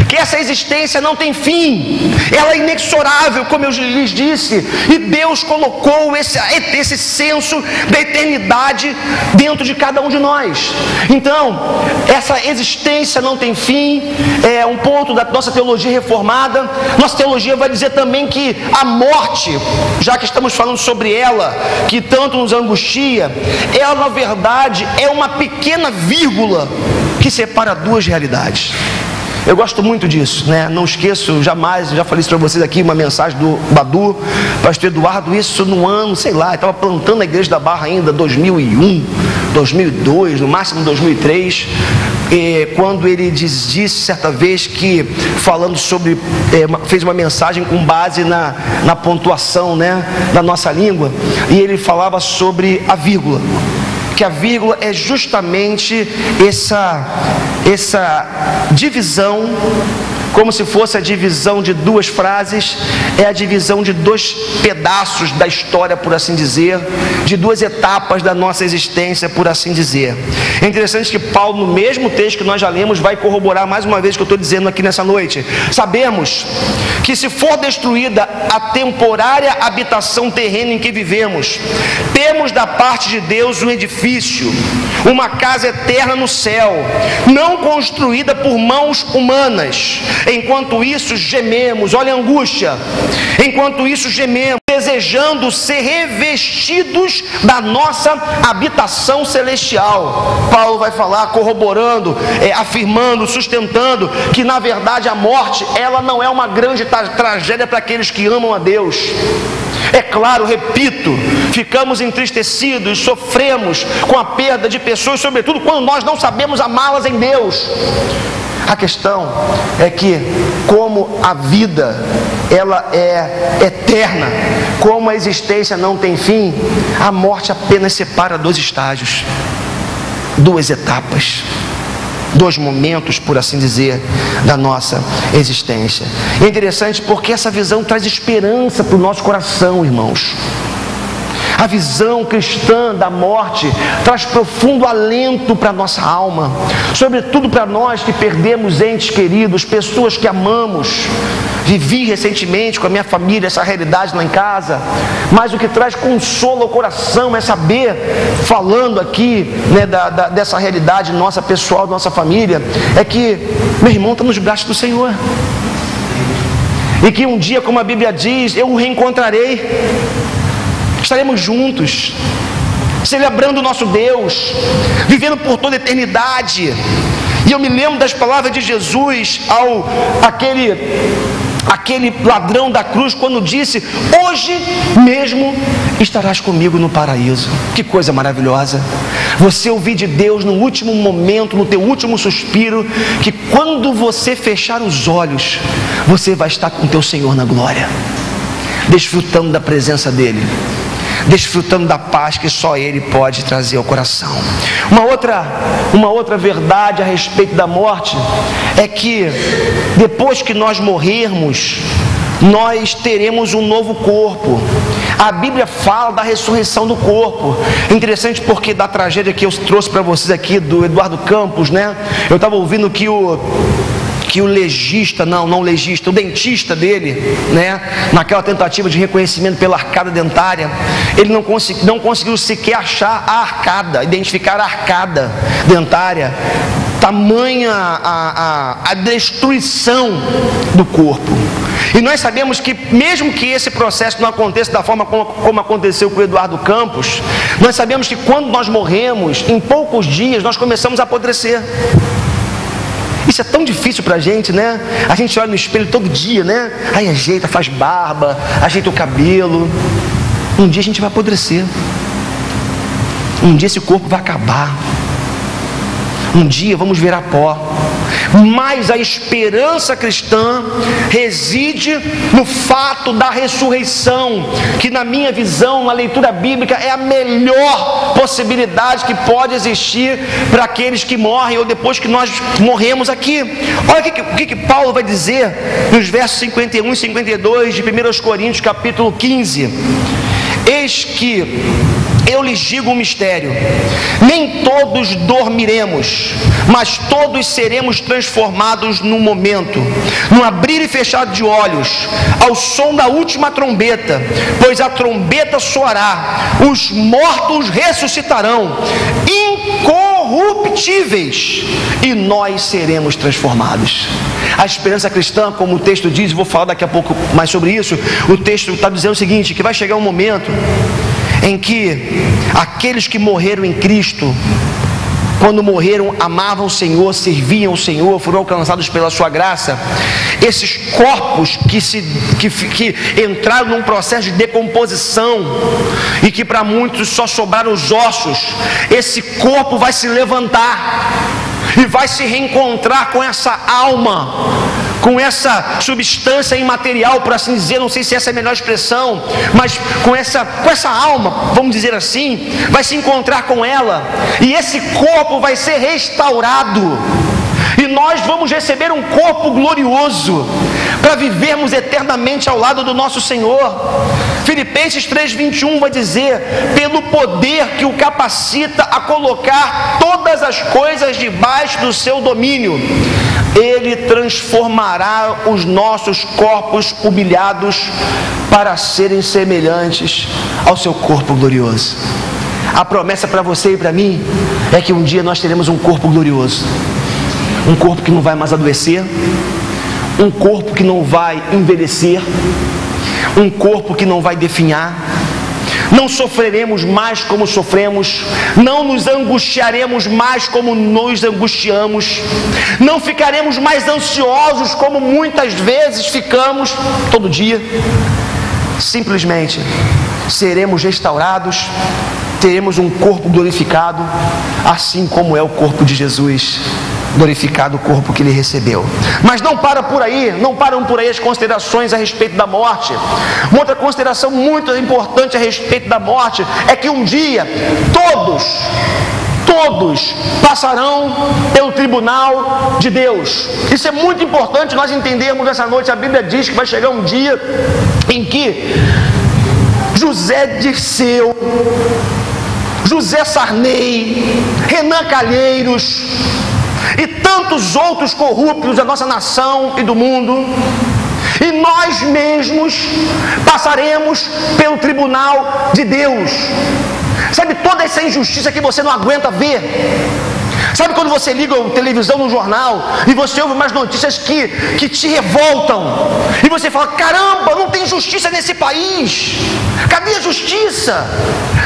que essa existência não tem fim, ela é inexorável, como eu lhes disse, e Deus colocou esse senso da eternidade dentro de cada um de nós. Então, essa existência não tem fim, é um ponto da nossa teologia reformada. Nossa teologia vai dizer também que a morte, já que estamos falando sobre ela, que tanto nos angustia, ela na verdade é uma pequena vírgula que separa duas realidades. Eu gosto muito disso, né? Não esqueço jamais, já falei isso para vocês aqui, uma mensagem do Badu, pastor Eduardo, isso no ano, sei lá, estava plantando a igreja da Barra ainda, 2001, 2002, no máximo 2003, quando ele disse certa vez que, falando sobre, fez uma mensagem com base na pontuação, né, da nossa língua, e ele falava sobre a vírgula, que a vírgula é justamente essa divisão, como se fosse a divisão de duas frases, é a divisão de dois pedaços da história, por assim dizer, de duas etapas da nossa existência, por assim dizer. É interessante que Paulo, no mesmo texto que nós já lemos, vai corroborar mais uma vez o que eu estou dizendo aqui nessa noite. Sabemos que se for destruída a temporária habitação terrena em que vivemos, temos da parte de Deus um edifício, uma casa eterna no céu, não construída por mãos humanas. Enquanto isso gememos, olha a angústia, enquanto isso gememos, desejando ser revestidos da nossa habitação celestial. Paulo vai falar, corroborando, afirmando, sustentando que na verdade a morte, ela não é uma grande tragédia para aqueles que amam a Deus. É claro, repito, ficamos entristecidos, sofremos com a perda de pessoas, sobretudo quando nós não sabemos amá-las em Deus. A questão é que, como a vida ela é eterna, como a existência não tem fim, a morte apenas separa dois estágios, duas etapas, dois momentos, por assim dizer, da nossa existência. É interessante porque essa visão traz esperança para o nosso coração, irmãos. A visão cristã da morte traz profundo alento para a nossa alma, sobretudo para nós que perdemos entes queridos, pessoas que amamos. Vivi recentemente com a minha família essa realidade lá em casa, mas o que traz consolo ao coração é saber, falando aqui, né, dessa realidade nossa pessoal, nossa família, é que meu irmão está nos braços do Senhor, e que um dia, como a Bíblia diz, eu o reencontrarei. Estaremos juntos, celebrando o nosso Deus, vivendo por toda a eternidade. E eu me lembro das palavras de Jesus aquele ladrão da cruz, quando disse: hoje mesmo estarás comigo no paraíso. Que coisa maravilhosa você ouvir de Deus no último momento, no teu último suspiro, que quando você fechar os olhos, você vai estar com o teu Senhor na glória, desfrutando da presença dele, desfrutando da paz que só Ele pode trazer ao coração. Uma outra verdade a respeito da morte é que depois que nós morrermos, nós teremos um novo corpo. A Bíblia fala da ressurreição do corpo. Interessante porque da tragédia que eu trouxe para vocês aqui do Eduardo Campos, né? Eu estava ouvindo que que o legista, o dentista dele, né, naquela tentativa de reconhecimento pela arcada dentária, ele não conseguiu sequer achar a arcada, identificar a arcada dentária, tamanha a destruição do corpo. E nós sabemos que mesmo que esse processo não aconteça da forma como aconteceu com o Eduardo Campos, nós sabemos que quando nós morremos, em poucos dias nós começamos a apodrecer. Isso é tão difícil pra gente, né? A gente olha no espelho todo dia, né? Aí ajeita, faz barba, ajeita o cabelo. Um dia a gente vai apodrecer. Um dia esse corpo vai acabar. Um dia vamos virar pó. Mas a esperança cristã reside no fato da ressurreição, que na minha visão, na leitura bíblica, é a melhor possibilidade que pode existir para aqueles que morrem ou depois que nós morremos aqui. Olha o que Paulo vai dizer nos versos 51 e 52 de 1 Coríntios capítulo 15. Eis que eu lhes digo um mistério: nem todos dormiremos, mas todos seremos transformados num momento, num abrir e fechar de olhos, ao som da última trombeta, pois a trombeta soará, os mortos ressuscitarão, incorruptíveis, e nós seremos transformados. A esperança cristã, como o texto diz, vou falar daqui a pouco mais sobre isso, o texto está dizendo o seguinte, que vai chegar um momento em que aqueles que morreram em Cristo, quando morreram, amavam o Senhor, serviam o Senhor, foram alcançados pela sua graça. Esses corpos que entraram num processo de decomposição e que para muitos só sobraram os ossos, esse corpo vai se levantar e vai se reencontrar com essa alma, com essa substância imaterial, por assim dizer, não sei se essa é a melhor expressão, mas com essa alma, vamos dizer assim, vai se encontrar com ela, e esse corpo vai ser restaurado, e nós vamos receber um corpo glorioso, para vivermos eternamente ao lado do nosso Senhor. Filipenses 3:21 vai dizer: pelo poder que o capacita a colocar todas as coisas debaixo do seu domínio, Ele transformará os nossos corpos humilhados para serem semelhantes ao seu corpo glorioso. A promessa para você e para mim é que um dia nós teremos um corpo glorioso, um corpo que não vai mais adoecer, um corpo que não vai envelhecer, um corpo que não vai definhar. Não sofreremos mais como sofremos, não nos angustiaremos mais como nos angustiamos, não ficaremos mais ansiosos como muitas vezes ficamos todo dia. Simplesmente seremos restaurados, teremos um corpo glorificado, assim como é o corpo de Jesus glorificado, o corpo que ele recebeu. Mas não param por aí as considerações a respeito da morte. Uma outra consideração muito importante a respeito da morte é que um dia todos passarão pelo tribunal de Deus. Isso é muito importante nós entendermos nessa noite. A Bíblia diz que vai chegar um dia em que José Dirceu, José Sarney, Renan Calheiros e tantos outros corruptos da nossa nação e do mundo, e nós mesmos passaremos pelo tribunal de Deus. Sabe toda essa injustiça que você não aguenta ver? Sabe quando você liga a televisão no jornal e você ouve umas notícias que te revoltam, e você fala: caramba, não tem justiça nesse país, cadê a justiça?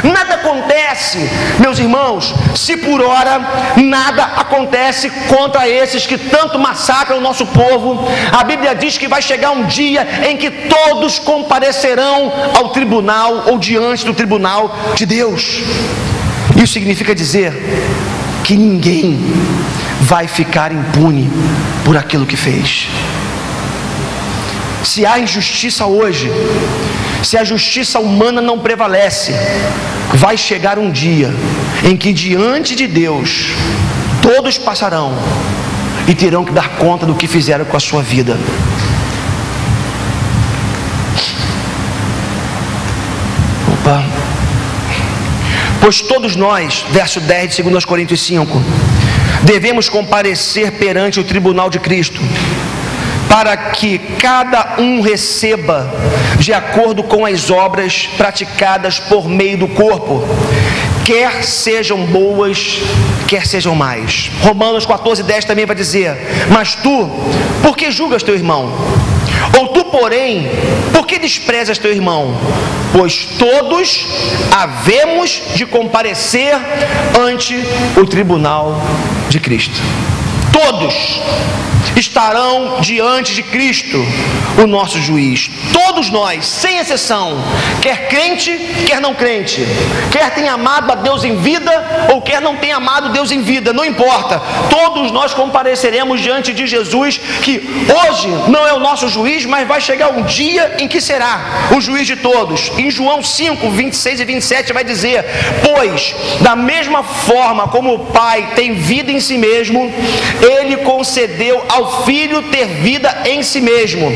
Nada acontece. Meus irmãos, se por ora nada acontece contra esses que tanto massacram o nosso povo, a Bíblia diz que vai chegar um dia em que todos comparecerão ao tribunal ou diante do tribunal de Deus. Isso significa dizer que ninguém vai ficar impune por aquilo que fez. Se há injustiça hoje, se a justiça humana não prevalece, vai chegar um dia em que diante de Deus todos passarão e terão que dar conta do que fizeram com a sua vida. Pois todos nós, verso 10 de 2 Coríntios 5, devemos comparecer perante o tribunal de Cristo, para que cada um receba de acordo com as obras praticadas por meio do corpo, quer sejam boas, quer sejam más. Romanos 14:10 também vai dizer: mas tu, por que julgas teu irmão? Ou tu, porém, por que desprezas teu irmão? Pois todos havemos de comparecer ante o tribunal de Cristo. Todos estarão diante de Cristo, o nosso juiz. Todos nós, sem exceção, quer crente, quer não crente, quer tenha amado a Deus em vida ou quer não tenha amado Deus em vida, não importa, todos nós compareceremos diante de Jesus, que hoje não é o nosso juiz, mas vai chegar um dia em que será o juiz de todos. Em João 5, 26 e 27 vai dizer: pois da mesma forma como o Pai tem vida em si mesmo, Ele concedeu ao Filho ter vida em si mesmo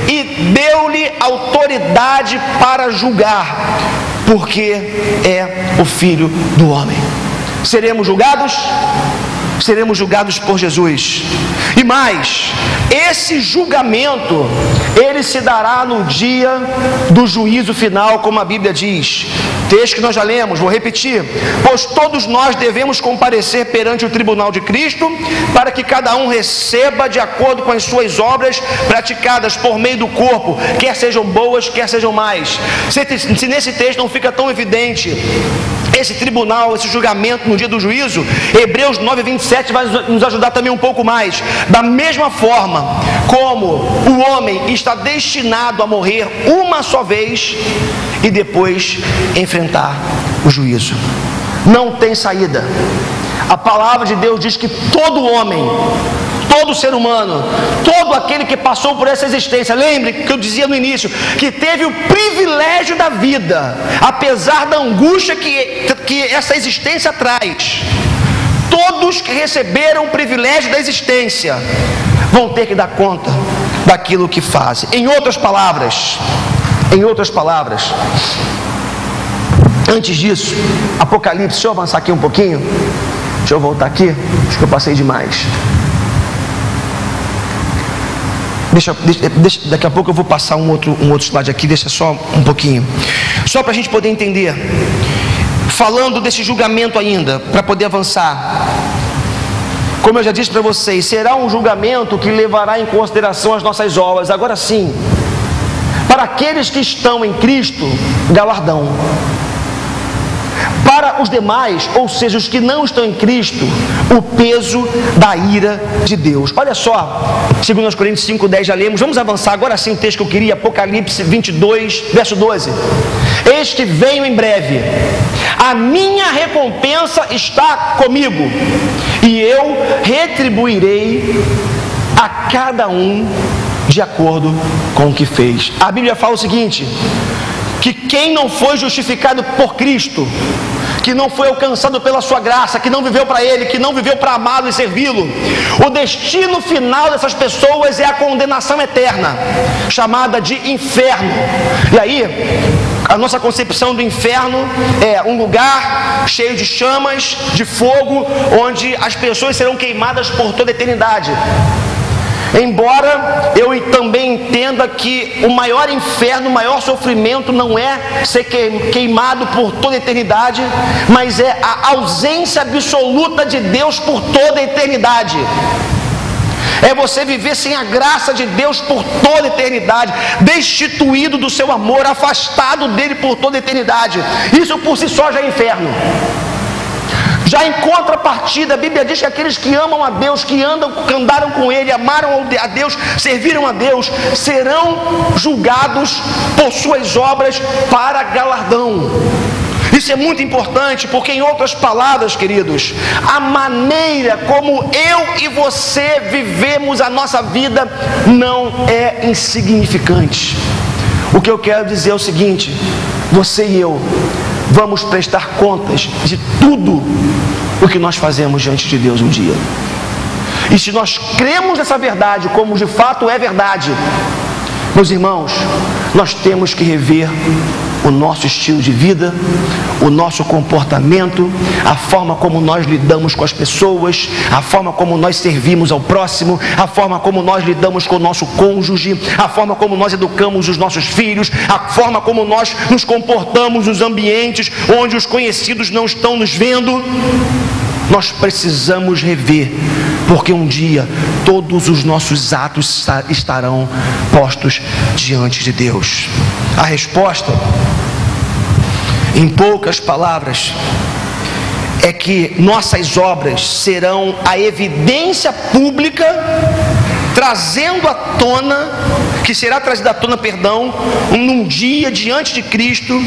e deu-lhe autoridade para julgar, porque é o Filho do homem. Seremos julgados? Seremos julgados por Jesus. E mais, esse julgamento, ele se dará no dia do juízo final, como a Bíblia diz. Texto que nós já lemos, vou repetir: pois todos nós devemos comparecer perante o tribunal de Cristo, para que cada um receba de acordo com as suas obras praticadas por meio do corpo, quer sejam boas, quer sejam más. Se nesse texto não fica tão evidente esse tribunal, esse julgamento no dia do juízo, Hebreus 9:27 vai nos ajudar também um pouco mais. Da mesma forma como o homem está destinado a morrer uma só vez e depois enfrentar o juízo, não tem saída. A palavra de Deus diz que todo homem, todo ser humano, todo aquele que passou por essa existência, lembre que eu dizia no início, que teve o privilégio da vida, apesar da angústia que essa existência traz, todos que receberam o privilégio da existência vão ter que dar conta daquilo que fazem. Em outras palavras, antes disso, Apocalipse, deixa eu avançar aqui um pouquinho, deixa eu voltar aqui, acho que eu passei demais. Deixa, daqui a pouco eu vou passar um outro slide aqui, deixa só um pouquinho, só para a gente poder entender, falando desse julgamento ainda, para poder avançar. Como eu já disse para vocês, será um julgamento que levará em consideração as nossas obras. Agora sim, para aqueles que estão em Cristo, galardão. Para os demais, ou seja, os que não estão em Cristo, o peso da ira de Deus. Olha só, 2 Coríntios 5:10 já lemos. Vamos avançar agora sim o texto que eu queria, Apocalipse 22, verso 12. Eis que venho em breve, a minha recompensa está comigo, e eu retribuirei a cada um de acordo com o que fez. A Bíblia fala o seguinte, que quem não foi justificado por Cristo, que não foi alcançado pela sua graça, que não viveu para Ele, que não viveu para amá-lo e servi-lo, o destino final dessas pessoas é a condenação eterna, chamada de inferno. E aí, a nossa concepção do inferno é um lugar cheio de chamas, de fogo, onde as pessoas serão queimadas por toda a eternidade. Embora eu também entenda que o maior inferno, o maior sofrimento não é ser queimado por toda a eternidade, mas é a ausência absoluta de Deus por toda a eternidade. É você viver sem a graça de Deus por toda a eternidade, destituído do seu amor, afastado dele por toda a eternidade. Isso por si só já é inferno. Já em contrapartida, a Bíblia diz que aqueles que amam a Deus, que andaram com Ele, amaram a Deus, serviram a Deus, serão julgados por suas obras para galardão. Isso é muito importante, porque em outras palavras, queridos, a maneira como eu e você vivemos a nossa vida não é insignificante. O que eu quero dizer é o seguinte: você e eu vamos prestar contas de tudo o que nós fazemos diante de Deus um dia. E se nós cremos nessa verdade como de fato é verdade, meus irmãos, nós temos que rever o nosso estilo de vida, o nosso comportamento, a forma como nós lidamos com as pessoas, a forma como nós servimos ao próximo, a forma como nós lidamos com o nosso cônjuge, a forma como nós educamos os nossos filhos, a forma como nós nos comportamos nos ambientes onde os conhecidos não estão nos vendo. Nós precisamos rever, porque um dia todos os nossos atos estarão postos diante de Deus. A resposta, em poucas palavras, é que nossas obras serão a evidência pública, que será trazida à tona, num dia diante de Cristo,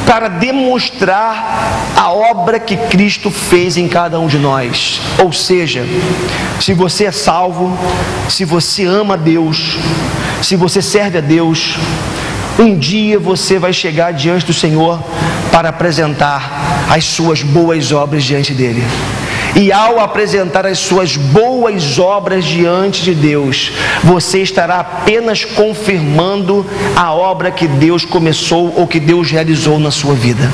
para demonstrar a obra que Cristo fez em cada um de nós. Ou seja, se você é salvo, se você ama a Deus, se você serve a Deus, um dia você vai chegar diante do Senhor para apresentar as suas boas obras diante dele. E ao apresentar as suas boas obras diante de Deus, você estará apenas confirmando a obra que Deus começou ou que Deus realizou na sua vida.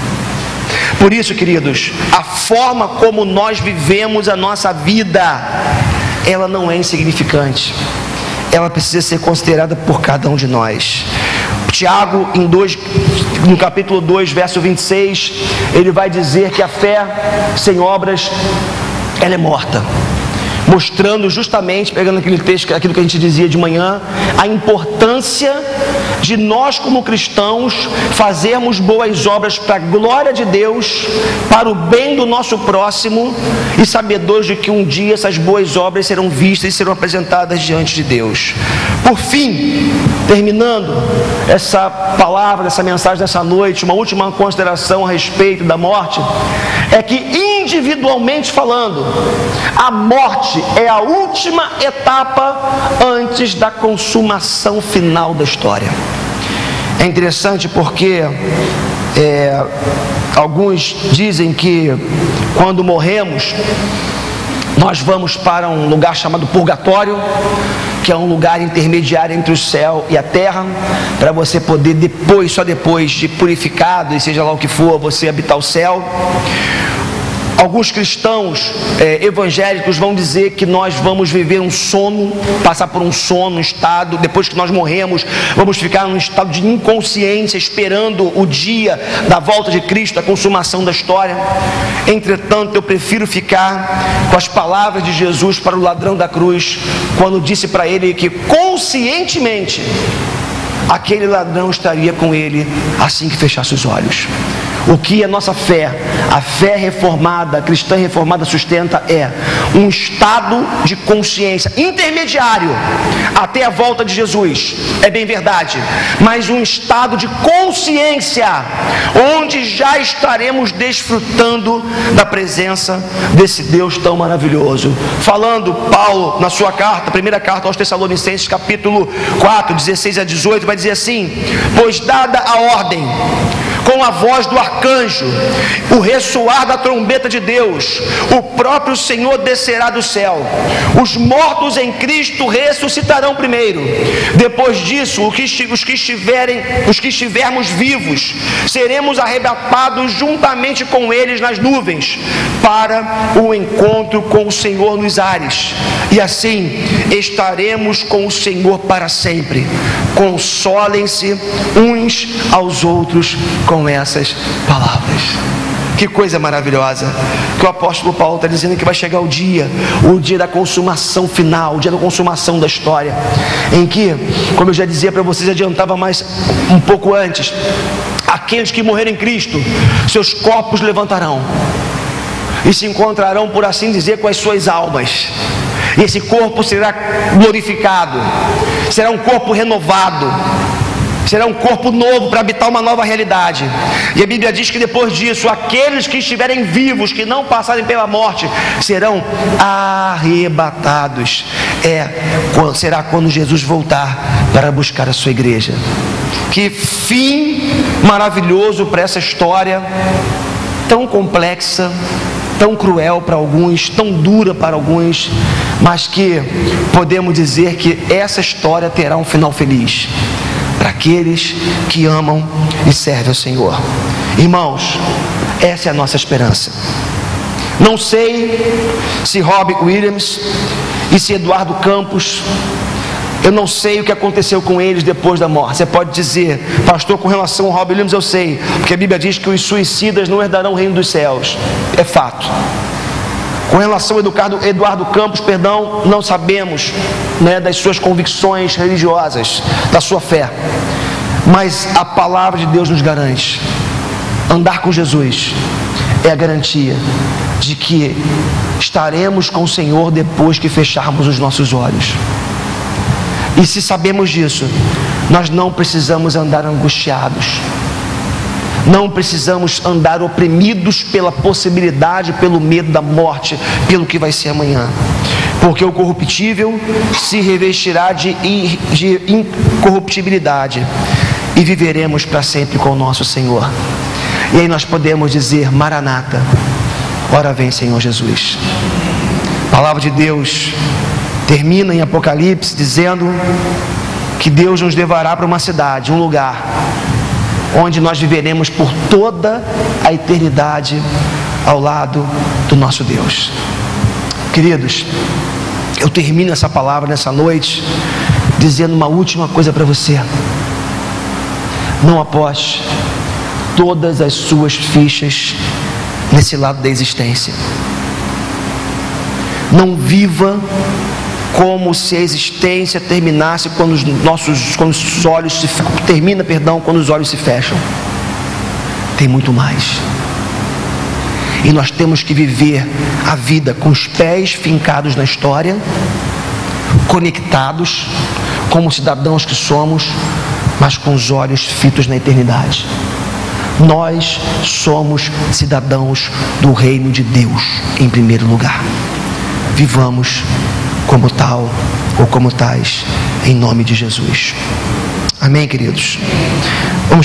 Por isso, queridos, a forma como nós vivemos a nossa vida, ela não é insignificante. Ela precisa ser considerada por cada um de nós. Tiago, no capítulo 2, verso 26, ele vai dizer que a fé sem obras, ela é morta, mostrando justamente, pegando aquele texto, aquilo que a gente dizia de manhã, a importância de nós como cristãos fazermos boas obras para a glória de Deus, para o bem do nosso próximo, e sabedores de que um dia essas boas obras serão vistas e serão apresentadas diante de Deus. Por fim, terminando essa palavra, essa mensagem dessa noite, uma última consideração a respeito da morte, é que individualmente falando, a morte é a última etapa antes da consumação final da história. É interessante porque alguns dizem que quando morremos, nós vamos para um lugar chamado purgatório, que é um lugar intermediário entre o céu e a terra, para você poder só depois de purificado, e seja lá o que for, você habitar o céu. Alguns cristãos evangélicos vão dizer que nós vamos viver um sono, passar por um sono, um estado, depois que nós morremos, vamos ficar num estado de inconsciência, esperando o dia da volta de Cristo, a consumação da história. Entretanto, eu prefiro ficar com as palavras de Jesus para o ladrão da cruz, quando disse para ele que conscientemente aquele ladrão estaria com ele assim que fechasse os olhos. O que a nossa fé, a fé reformada, a cristã reformada sustenta é um estado de consciência intermediário até a volta de Jesus, é bem verdade, mas um estado de consciência onde já estaremos desfrutando da presença desse Deus tão maravilhoso. Falando Paulo na sua carta, primeira carta aos Tessalonicenses, capítulo 4, 16 a 18, vai dizer assim: pois dada a ordem com a voz do arcanjo, o ressoar da trombeta de Deus, o próprio Senhor descerá do céu. Os mortos em Cristo ressuscitarão primeiro. Depois disso, os que estivermos vivos, seremos arrebatados juntamente com eles nas nuvens, para o encontro com o Senhor nos ares. E assim estaremos com o Senhor para sempre. Consolem-se uns aos outros com essas palavras. Que coisa maravilhosa, que o apóstolo Paulo está dizendo que vai chegar o dia da consumação final, o dia da consumação da história, em que, como eu já dizia para vocês, adiantava mais um pouco antes, aqueles que morreram em Cristo, seus corpos levantarão e se encontrarão, por assim dizer, com as suas almas. E esse corpo será glorificado, será um corpo renovado, será um corpo novo para habitar uma nova realidade. E a Bíblia diz que depois disso, aqueles que estiverem vivos, que não passarem pela morte, serão arrebatados. Será quando Jesus voltar para buscar a sua igreja. Que fim maravilhoso para essa história tão complexa, tão cruel para alguns, tão dura para alguns, mas que podemos dizer que essa história terá um final feliz. para aqueles que amam e servem ao Senhor. Irmãos, essa é a nossa esperança. Não sei se Robbie Williams e se Eduardo Campos, eu não sei o que aconteceu com eles depois da morte. Você pode dizer, pastor, com relação ao Robbie Williams eu sei, porque a Bíblia diz que os suicidas não herdarão o reino dos céus. É fato. Com relação ao Eduardo Campos, não sabemos, das suas convicções religiosas, da sua fé. Mas a palavra de Deus nos garante. Andar com Jesus é a garantia de que estaremos com o Senhor depois que fecharmos os nossos olhos. E se sabemos disso, nós não precisamos andar angustiados, não precisamos andar oprimidos pela possibilidade, pelo medo da morte, pelo que vai ser amanhã, porque o corruptível se revestirá de incorruptibilidade e viveremos para sempre com o nosso Senhor. E aí nós podemos dizer: Maranata, ora vem, Senhor Jesus. A palavra de Deus termina em Apocalipse dizendo que Deus nos levará para uma cidade, um lugar onde nós viveremos por toda a eternidade ao lado do nosso Deus. Queridos, eu termino essa palavra nessa noite dizendo uma última coisa para você: não aposte todas as suas fichas nesse lado da existência. Não viva como se a existência terminasse quando os olhos se quando os olhos se fecham. Tem muito mais. E nós temos que viver a vida com os pés fincados na história, conectados como cidadãos que somos, mas com os olhos fitos na eternidade. Nós somos cidadãos do reino de Deus em primeiro lugar. Vivamos como tal ou como tais, em nome de Jesus. Amém, queridos? Vamos